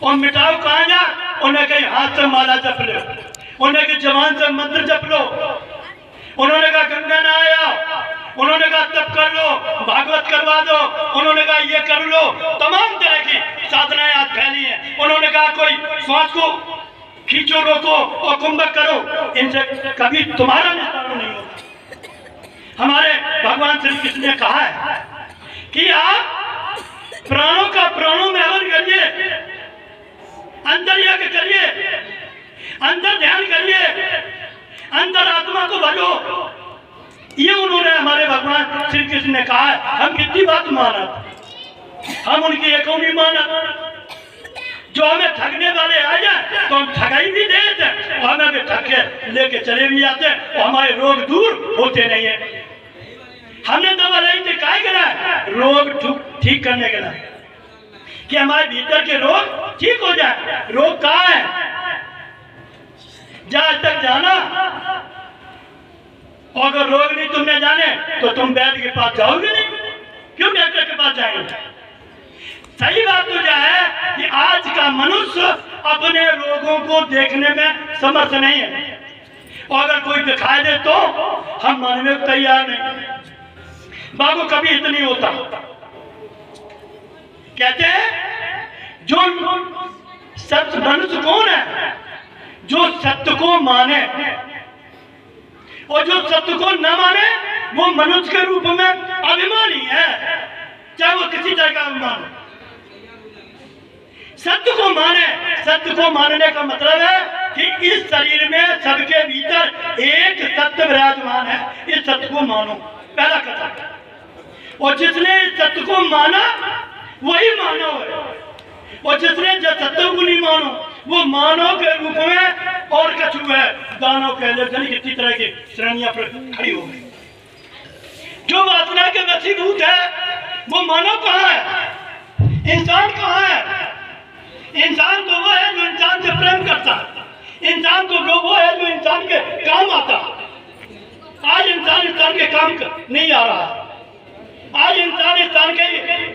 और मिटाओ कहाँ जा, उन्हें कहीं हाथ से माला जप लो, उन्हें कहीं जबान से मंत्र जप लो, उन्होंने कहा गंगा नहाया, उन्होंने कहा तप कर लो, भागवत करवा दो, उन्होंने कहा ये कर लो, तमाम तरह की साधनाएं आज फैली हैं। उन्होंने कहा कोई श्वास को खींचो, रोको और कुंभक करो, इनसे कभी तुम्हारा निस्तारण नहीं होगा। हमारे भगवान श्री कृष्ण ने कहा है कि आप प्राणों का प्राणों में हवन करिए, अंतर यज्ञ करिए, अंतर ध्यान करिए, अंतर आत्मा को भजो। ये उन्होंने हमारे भगवान श्री कृष्ण ने कहा है। हम कितनी बात माना, हम उनकी एकों भी माना। जो हमें ठगने वाले आ जाए तो हम ठगाई भी देते और हमें भी ठग के लेके चले भी जाते और हमारे रोग दूर होते नहीं है। हमने दवा लाई थी काय करा, रोग ठीक करने के लिए, कि हमारे भीतर के रोग ठीक हो जाए। रोग कहाँ है, जहां तक जाना, और अगर रोग नहीं तुमने जाने तो तुम वैद्य के पास जाओगे नहीं, क्यों डॉक्टर के पास जाएंगे। सही बात तो यह है कि आज का मनुष्य अपने रोगों को देखने में समर्थ नहीं है, और अगर कोई दिखाई दे तो हम मानने को तैयार नहीं। बाबू कभी इतनी होता, कहते हैं जो सत्य मनुष्य कौन है, जो सत्य को माने, और जो सत्य को न माने वो मनुष्य के रूप में अभिमानी है, चाहे वो किसी तरह का अभिमान। सत्य को माने, सत्य को मानने का मतलब है कि इस शरीर में सबके भीतर एक सत्य विराजमान है, इस सत्य को मानो, पहला कथन। और जिसने इस सत्य को माना वही मानव है, और जिसने जो सत्य को नहीं मानो वो मानव के रूप में और कछु है, दानव कह ले, कितनी तरह की श्रेणियां पर खड़ी हो गई। जो वासना के वशीभूत है वो मानव कहाँ है, इंसान कहाँ है। इंसान तो वो है जो इंसान से प्रेम करता है, इंसान तो वो है जो इंसान के काम आता है। आज इंसान के काम नहीं आ रहा है, आज इंसान के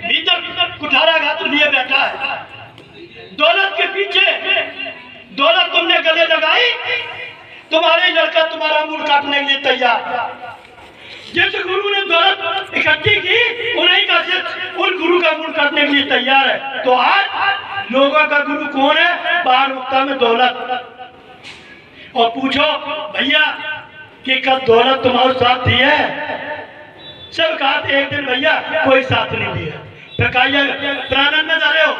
भीतर कुठाराघात लिए बैठा है। दौलत के पीछे, दौलत तुमने गले लगाई, तुम्हारे लड़का तुम्हारा मूल काटने के लिए तैयार। जिस गुरु ने दौलत इकट्ठी की उन्हीं का उन गुरु का मूल काटने के लिए तैयार है। तो आज लोगों का गुरु कौन है, बाहर मुक्ता में दौलत। और पूछो भैया कि कब दौलत तुम्हारे साथ दी है, सब कहा एक दिन भैया कोई साथ नहीं दिया। फिर कहिए प्राणन में जा रहे हो,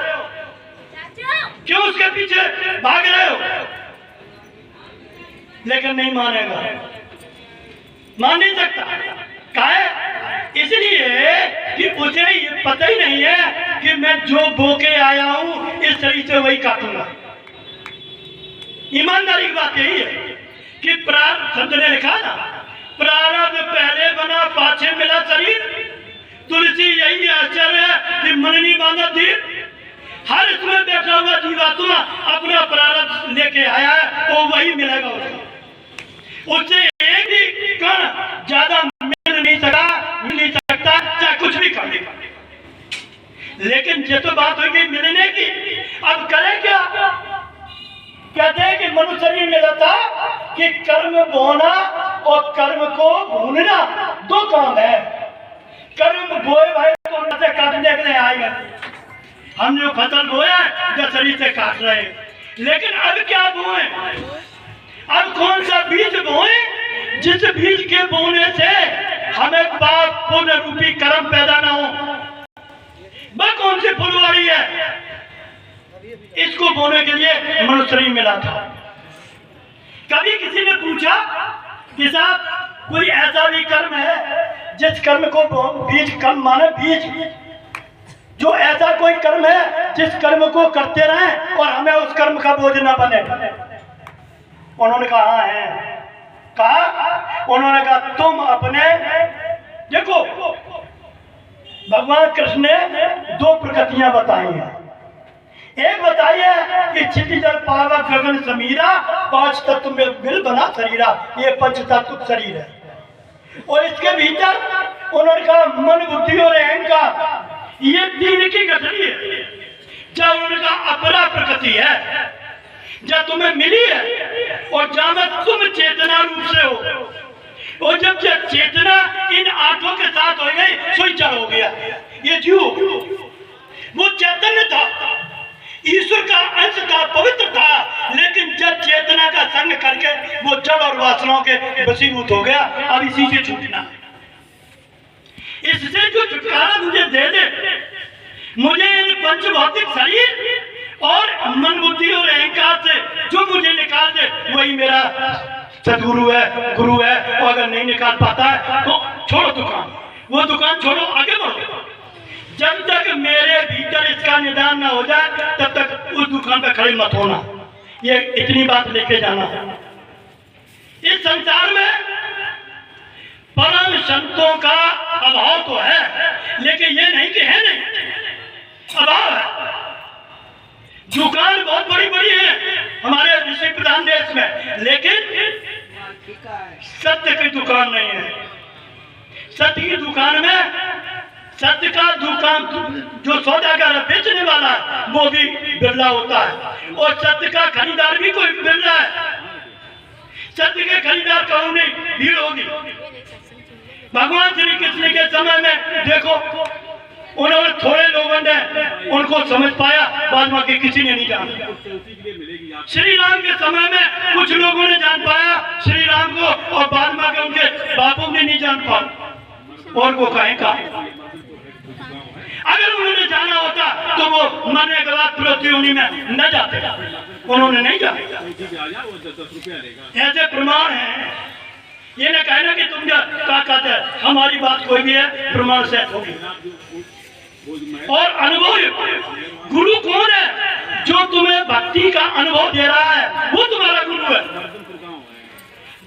क्यों उसके पीछे भाग रहे हो। लेकिन नहीं मानेगा, मान नहीं सकता। काहे, इसलिए कि उसे ये पता ही नहीं है कि मैं जो बोके आया हूं इस शरीर से वही काटूंगा। ईमानदारी की बात यही है कि शब्द ने लिखा ना, प्रारब्ध पहले बना पाछे मिला शरीर, तुलसी यही आश्चर्य है कि मन नहीं बांधा धीर। हर इसमें बैठा हुआ जीवात्मा अपना प्रारब्ध लेके आया है, वो वही मिलेगा उससे एक भी कण ज्यादा मिल नहीं सकता, चाहे कुछ भी कर ले। लेकिन ये तो बात होगी मिलने की, अब करें क्या। कहते हैं कि मनुष्य शरीर मिला था कि कर्म बोना और कर्म को भूनना दो काम है। कर्म बोए भाई तो से काटने के लिए आएगा, हम जो फसल बोया जो शरीर से काट रहे हैं। लेकिन अब क्या बोए, अब कौन सा बीज बोए जिस बीज के बोने से हमें पाप पुण्य रूपी कर्म पैदा ना हो। वह कौन सी फुलवाड़ी है, इसको बोने के लिए मनुष्य शरीर मिला था। कभी किसी ने पूछा कि साहब कोई ऐसा भी कर्म है जिस कर्म को बीज कर्म माने, बीज जो ऐसा कोई कर्म है जिस कर्म को करते रहें और हमें उस कर्म का बोझ ना बने। उन्होंने कहा है, कहा उन्होंने कहा तुम अपने, देखो भगवान कृष्ण ने दो प्रकृतियां बताई हैं। एक बताई है कि क्षिति जल पावा गगन समीरा, पांच तत्व में मिल बना शरीरा, ये पंच तत्व शरीर है। और इसके भीतर उन्होंने कहा मन बुद्धि और अहंकार, ये तीन की गठरी है। जब उनका अपरा प्रकृति है, जब तुम्हें मिली है और जब में तुम चेतना रूप से हो, और जब चेतना इन आंखों के साथ हो गई सोई जड़ हो गया। ये जीव वो चैतन्य था, ईश्वर का अंश था, पवित्र था, लेकिन जब चेतना का संग करके वो जड़ और वासनाओं के वशीभूत हो गया। अब इसी से छूटना, इससे जो छुटकारा मुझे दे दे, मुझे इन पंच भौतिक शरीर और मन बुद्धि और अहंकार से जो मुझे निकाल दे, वही मेरा सदगुरु है, गुरु है। और अगर नहीं निकाल पाता है तो छोड़ो दुकान, वो दुकान छोड़ो, आगे बढ़ो। जब तक मेरे भीतर इसका निदान ना हो जाए तब तक उस दुकान पर खड़े मत होना। ये इतनी बात लेके जाना। इस संसार में परम संतों का अभाव तो है, लेकिन ये नहीं कि है नहीं, अभाव है। दुकान बहुत बड़ी बड़ी है हमारे ऋषि प्रधान देश में, लेकिन सत्य की दुकान नहीं है। सत्य की दुकान में सत्य का दुकान जो सौदागर बेचने वाला है वो भी बिरला होता है, और सत्य का खरीदार भी कोई बिरला है। सत्य के खरीदार कहूँ नहीं, भीड़ होगी। भगवान श्री कृष्ण के समय में देखो, उन्होंने थोड़े लोगों ने उनको समझ पाया, बाद में किसी ने नहीं जाना। श्री राम के समय में कुछ लोगों ने जान पाया श्री राम को, और बाद में उनके बापों ने नहीं जान पाया। और वो कहेगा अगर उन्होंने जाना होता तो वो मरने के बाद पृथ्वी में न जाते, उन्होंने नहीं जाना। ऐसे प्रमाण है, ये न कहना कि तुम क्या कहते हैं, हमारी बात कोई भी है प्रमाण से होगी। और अनुभव गुरु कौन है? जो तुम्हें भक्ति का अनुभव दे रहा है वो तुम्हारा गुरु है।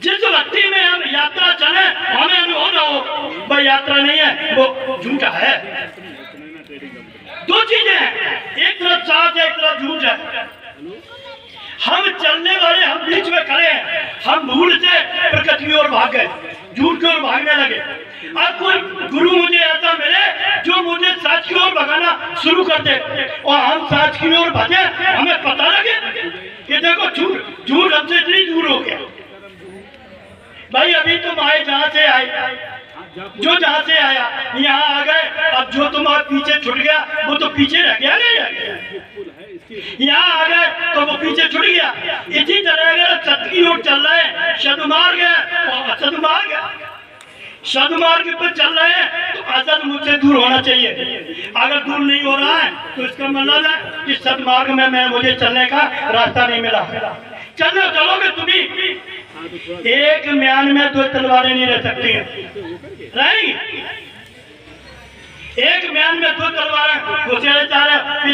जिस भक्ति में हम यात्रा चले हमें अनुभव ना हो, वह यात्रा नहीं है, वो झूठा है। दो चीजें हैं, एक तरफ साथ है, एक तरफ झूठ है। हम चलने वाले, हम बीच में खड़े हैं, हम भूल से प्रकृति की ओर भाग गए, झूठ की ओर भागने लगे। अब कोई गुरु मुझे ऐसा मिले जो मुझे सच की ओर भगाना शुरू कर दे, और हम सच की ओर भागे, हमें पता लगे कि देखो झूठ झूठ हमसे इतनी दूर हो गया। भाई अभी तुम आए जहां से आए, जो जहां से आया यहाँ आ गए, अब जो तुम्हारे पीछे छूट गया वो तो पीछे रह गया, नहीं रह गया। यहाँ आ गए तो वो पीछे छूट गया। इसी तरह अगर सत्य की ओर चल रहे हैं, सदमार्ग है और असदमार्ग है, सदमार्ग पर चल रहे हैं तो असद मुझसे दूर होना चाहिए। अगर दूर नहीं हो रहा है तो इसका मतलब है कि सदमार्ग में मुझे चलने का रास्ता नहीं मिला। चलोगे तुम्हें, एक म्यान में दो तलवारें नहीं रह सकती हैं, रहेंगी। एक म्यान में दो तलवारें घुसेड़े चाह रहे